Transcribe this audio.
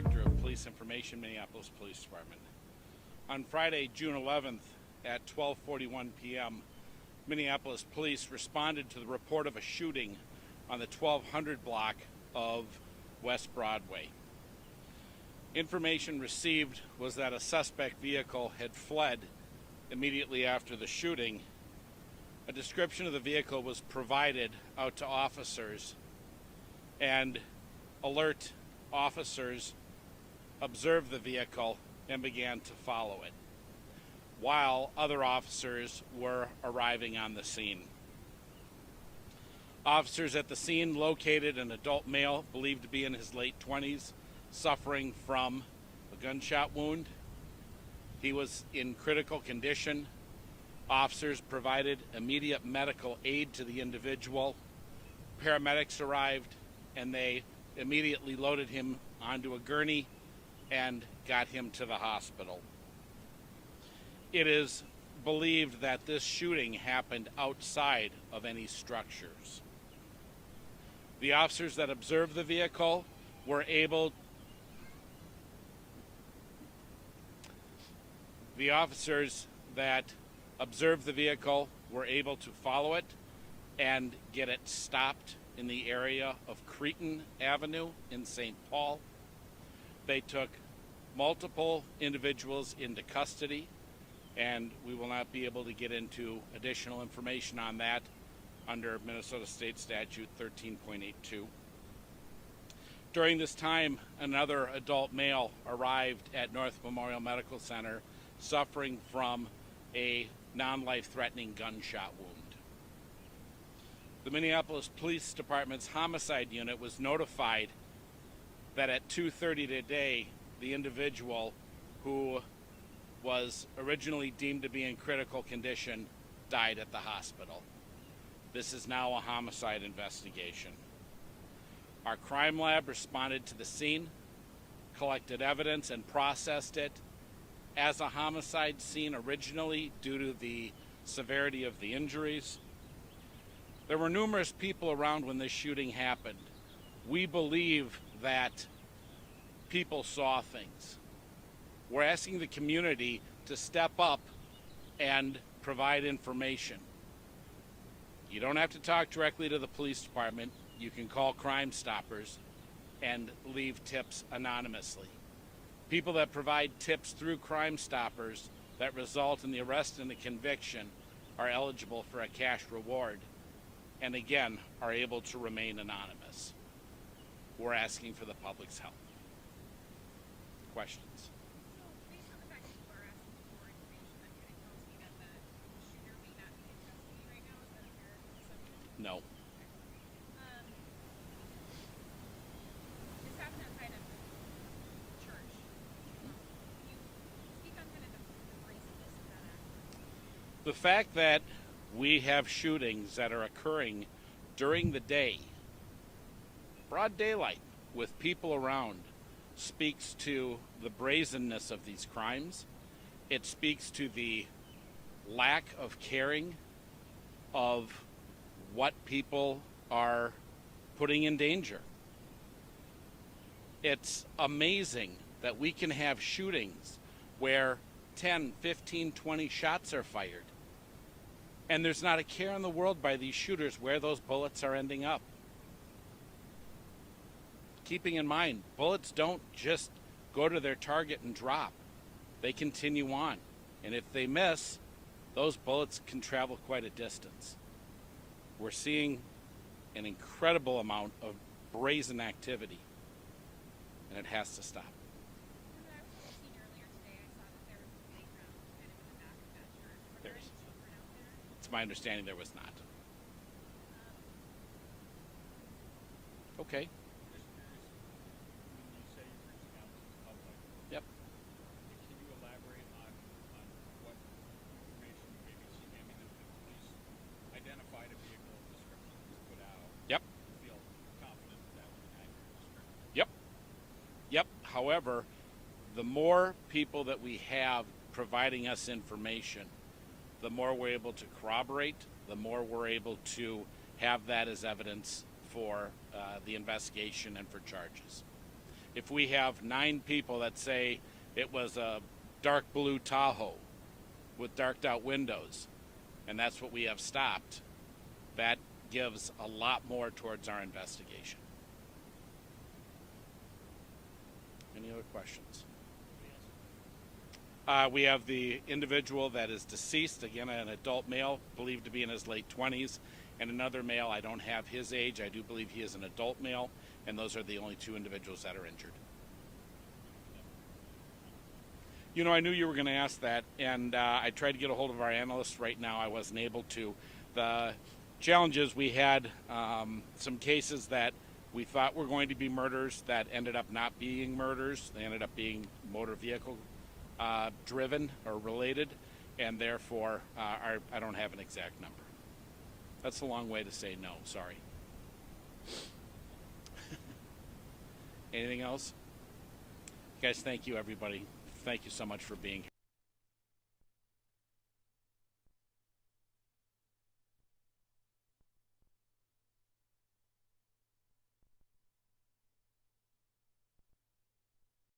Director of Police Information, Minneapolis Police Department. On Friday, June 11th at 12:41 p.m., Minneapolis Police responded to the report of a shooting on the 1200 block of West Broadway. Information received was that a suspect vehicle had fled immediately after the shooting. A description of the vehicle was provided out to officers, and alert officers observed the vehicle and began to follow it, while other officers were arriving on the scene. Officers at the scene located an adult male believed to be in his late 20s, suffering from a gunshot wound. He was in critical condition. Officers provided immediate medical aid to the individual. Paramedics arrived, and they immediately loaded him onto a gurney and got him to the hospital. It is believed that this shooting happened outside of any structures. The officers that observed the vehicle were able to follow it and get it stopped in the area of Cretin Avenue in St. Paul. They took multiple individuals into custody, and we will not be able to get into additional information on that under Minnesota State Statute 13.82. During this time, another adult male arrived at North Memorial Medical Center suffering from a non-life-threatening gunshot wound. The Minneapolis Police Department's homicide unit was notified that at 2:30 today, the individual who was originally deemed to be in critical condition died at the hospital. This is now a homicide investigation. Our crime lab responded to the scene, collected evidence, and processed it as a homicide scene originally due to the severity of the injuries. There were numerous people around when this shooting happened. We believe that people saw things. We're asking the community to step up and provide information. You don't have to talk directly to the police department. You can call Crime Stoppers and leave tips anonymously. People that provide tips through Crime Stoppers that result in the arrest and the conviction are eligible for a cash reward, and again, are able to remain anonymous. We're asking for the public's help. Questions? So, based on the fact that you are asking for more information, that kind of tells me that the shooter may not be in custody right now. Is that a fair assumption? No. This happened outside of church. Can you speak on kind of the reasonness of that act? The fact that we have shootings that are occurring during the day, broad daylight, with people around, speaks to the brazenness of these crimes. It speaks to the lack of caring of what people are putting in danger. It's amazing that we can have shootings where 10, 15, 20 shots are fired, and there's not a care in the world by these shooters where those bullets are ending up. Keeping in mind, bullets don't just go to their target and drop. They continue on. And if they miss, those bullets can travel quite a distance. We're seeing an incredible amount of brazen activity, and it has to stop. And then I was also seeing earlier today, I saw that there was a playground kind of in the back of that church. Were there any children out there? It's my understanding there was not. Okay. Just curious, when you say you're reaching out to the public, Yep. can you elaborate on what information you may be seeking? I mean, the police identified a vehicle description that was put out. Yep. You feel confident that was an accurate description? Yep. However, the more people that we have providing us information, the more we're able to corroborate, the more we're able to have that as evidence for the investigation and for charges. If we have 9 people that say it was a dark blue Tahoe with darked out windows, and that's what we have stopped, that gives a lot more towards our investigation. Any other questions? We have the individual that is deceased, again, an adult male, believed to be in his late 20s, and another male, I don't have his age, I do believe he is an adult male, and those are the only 2 individuals that are injured. You know, I knew you were going to ask that, and I tried to get a hold of our analysts. Right now I wasn't able to. The challenge is we had some cases that we thought were going to be murders that ended up not being murders. They ended up being motor vehicle driven or related, and therefore I don't have an exact number. That's a long way to say no, sorry. Anything else? Guys, thank you, everybody. Thank you so much for being here.